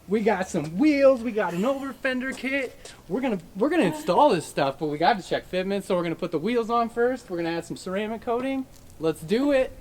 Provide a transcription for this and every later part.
We got some wheels. We got an Overfender kit. We're gonna install this stuff, but we got to check fitment. So we're gonna put the wheels on first. We're gonna add some ceramic coating. Let's do it.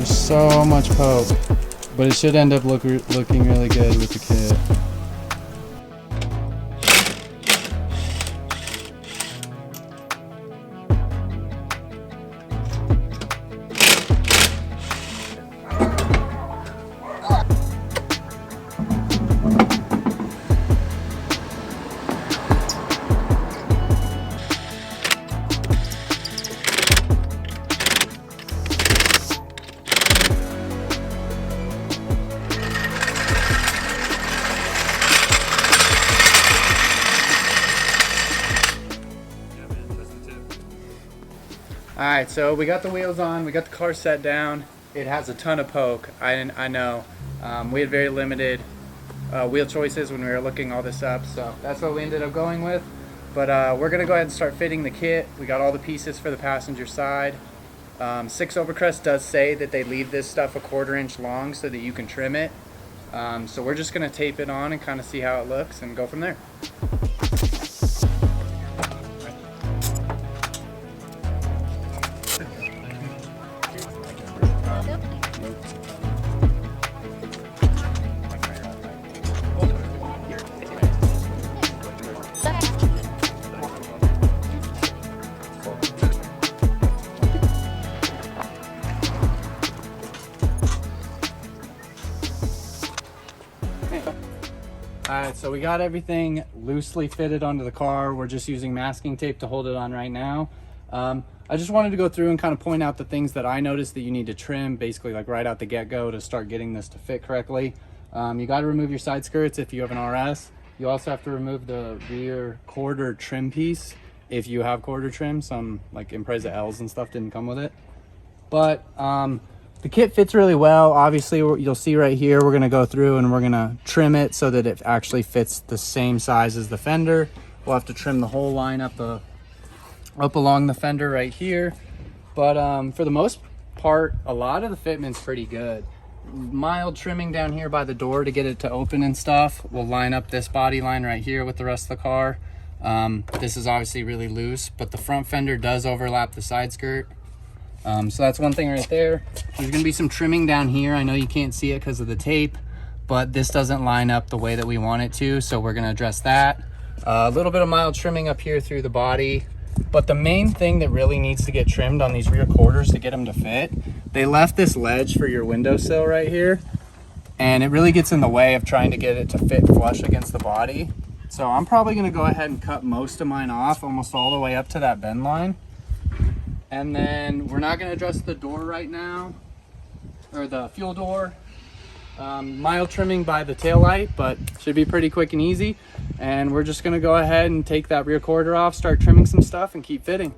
So much poke, but it should end up looking really good with the kit. Alright, so we got the wheels on, we got the car set down. It has a ton of poke, I know. We had very limited wheel choices when we were looking all this up, so that's what we ended up going with. But we're going to go ahead and start fitting the kit. We got all the pieces for the passenger side. 6OVRCRST does say that they leave this stuff a 1/4 inch long so that you can trim it. So we're just going to tape it on and kind of see how it looks and go from there. Alright, so we got everything loosely fitted onto the car. We're just using masking tape to hold it on right now. I just wanted to go through and kind of point out the things that I noticed that you need to trim, basically like right out the get-go to start getting this to fit correctly. You got to remove your side skirts if you have an RS. You also have to remove the rear quarter trim piece if you have quarter trim. Some like Impreza L's and stuff didn't come with it. But the kit fits really well. Obviously, you'll see right here, we're gonna go through and we're gonna trim it so that it actually fits the same size as the fender. We'll have to trim the whole line up along the fender right here. But for the most part, a lot of the fitment's pretty good. Mild trimming down here by the door to get it to open and stuff. We'll line up this body line right here with the rest of the car. This is obviously really loose, but the front fender does overlap the side skirt. So that's one thing right there. There's gonna be some trimming down here. I know you can't see it because of the tape, but this doesn't line up the way that we want it to, so we're gonna address that. A little bit of mild trimming up here through the body, but the main thing that really needs to get trimmed on these rear quarters to get them to fit, they left this ledge for your windowsill right here, and it really gets in the way of trying to get it to fit flush against the body. So I'm probably gonna go ahead and cut most of mine off, almost all the way up to that bend line. And then we're not going to address the door right now, or the fuel door. Mild trimming by the tail light, but should be pretty quick and easy. And we're just going to go ahead and take that rear quarter off, start trimming some stuff, and keep fitting.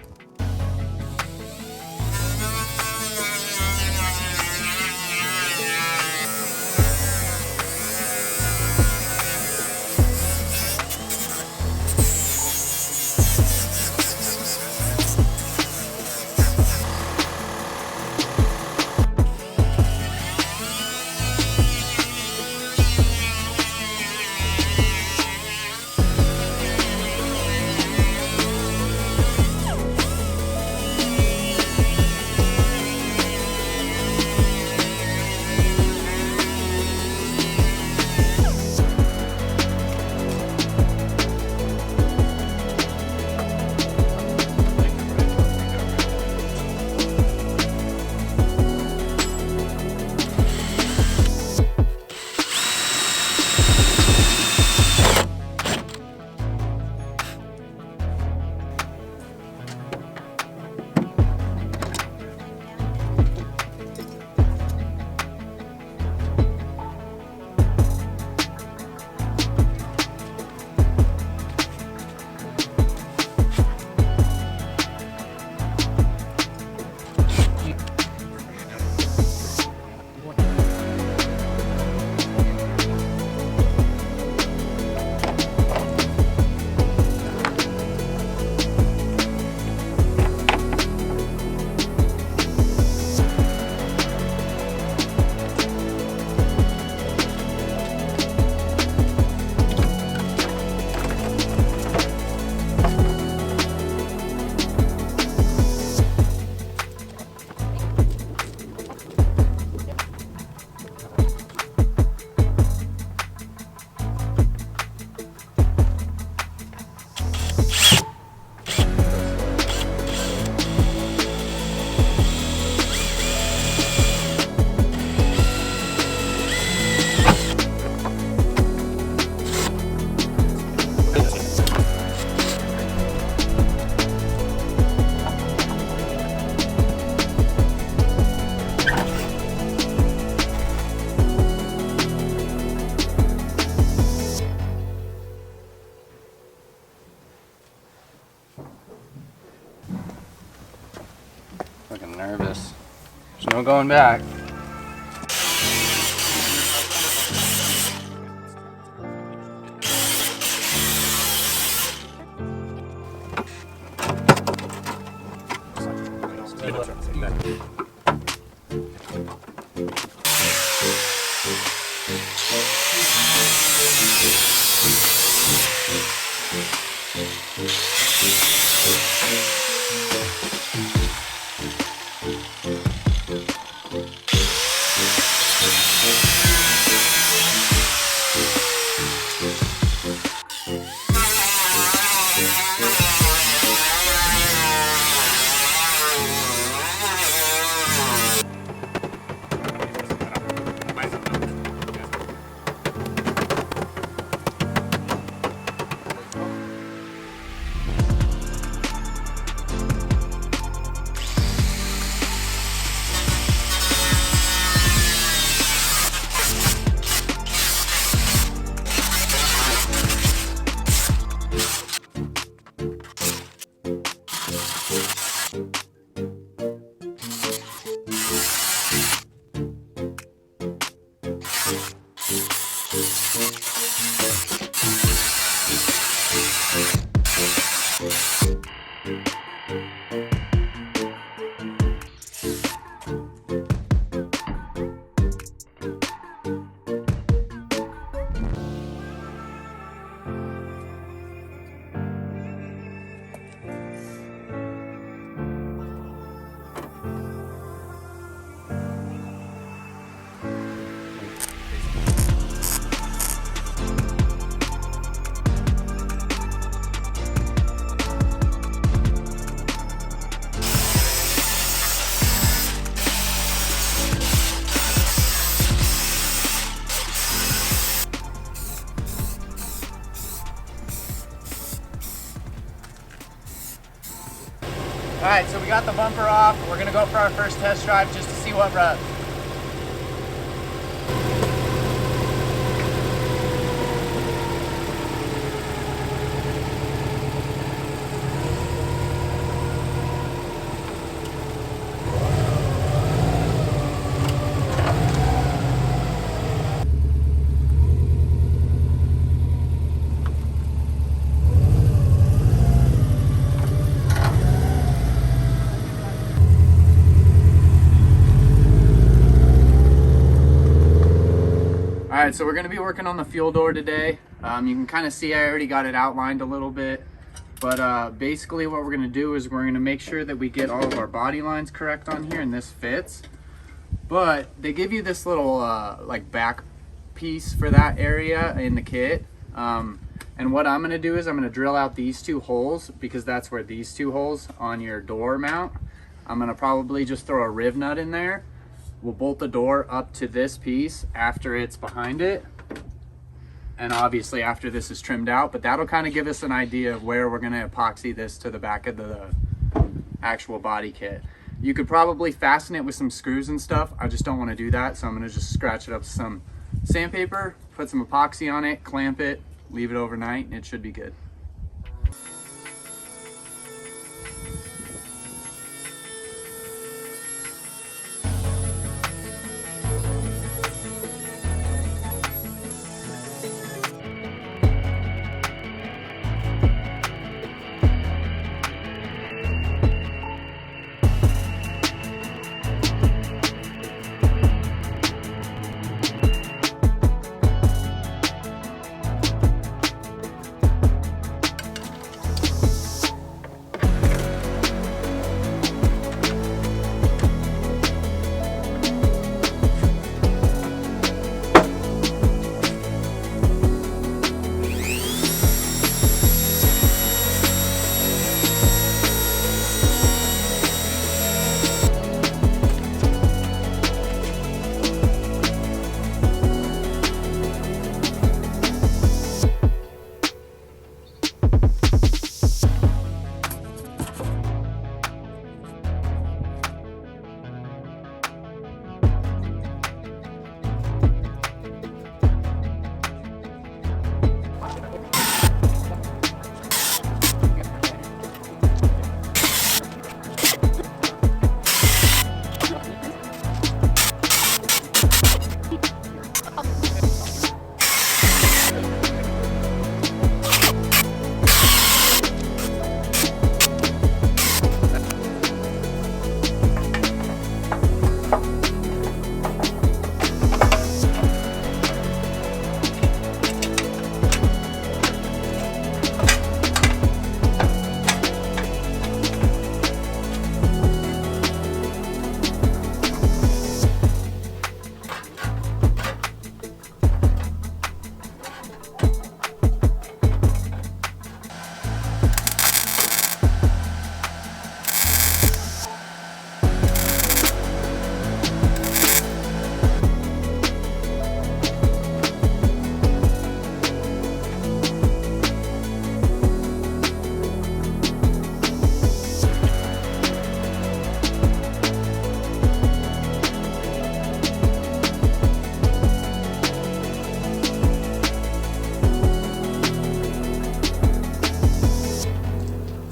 nervous. There's no going back. All right, so we got the bumper off. We're gonna go for our first test drive just to see what revs. All right, so we're gonna be working on the fuel door today. You can kind of see I already got it outlined a little bit, but basically what we're gonna do is we're gonna make sure that we get all of our body lines correct on here and this fits. But they give you this little like back piece for that area in the kit. And what I'm gonna do is I'm gonna drill out these two holes because that's where these two holes on your door mount. I'm gonna probably just throw a riv nut in there. We'll bolt the door up to this piece after it's behind it. And obviously after this is trimmed out, but that'll kind of give us an idea of where we're gonna epoxy this to the back of the actual body kit. You could probably fasten it with some screws and stuff. I just don't wanna do that. So I'm gonna just scratch it up with some sandpaper, put some epoxy on it, clamp it, leave it overnight, and it should be good.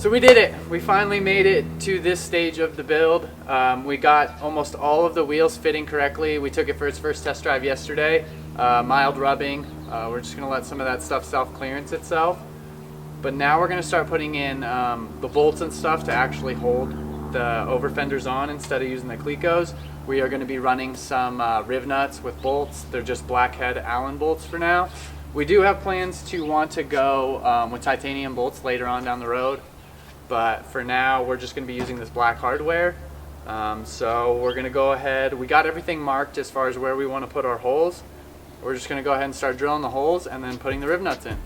So we did it. We finally made it to this stage of the build. We got almost all of the wheels fitting correctly. We took it for its first test drive yesterday. Mild rubbing. We're just gonna let some of that stuff self-clearance itself. But now we're gonna start putting in the bolts and stuff to actually hold the Overfenders on instead of using the Clecos. We are gonna be running some riv nuts with bolts. They're just blackhead Allen bolts for now. We do have plans to want to go with titanium bolts later on down the road. But for now, we're just going to be using this black hardware. So we're going to go ahead. We got everything marked as far as where we want to put our holes. We're just going to go ahead and start drilling the holes and then putting the riv nuts in.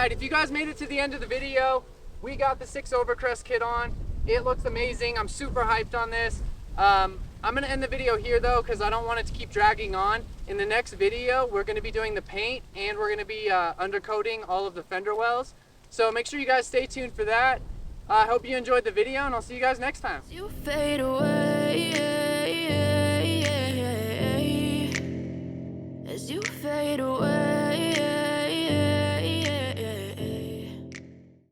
If you guys made it to the end of the video, we got the 6OVRCRST kit on. It looks amazing. I'm super hyped on this. I'm gonna end the video here though, because I don't want it to keep dragging on. In the next video, we're gonna be doing the paint and we're gonna be undercoating all of the fender wells. So make sure you guys stay tuned for that. I hope you enjoyed the video and I'll see you guys next time. You fade away.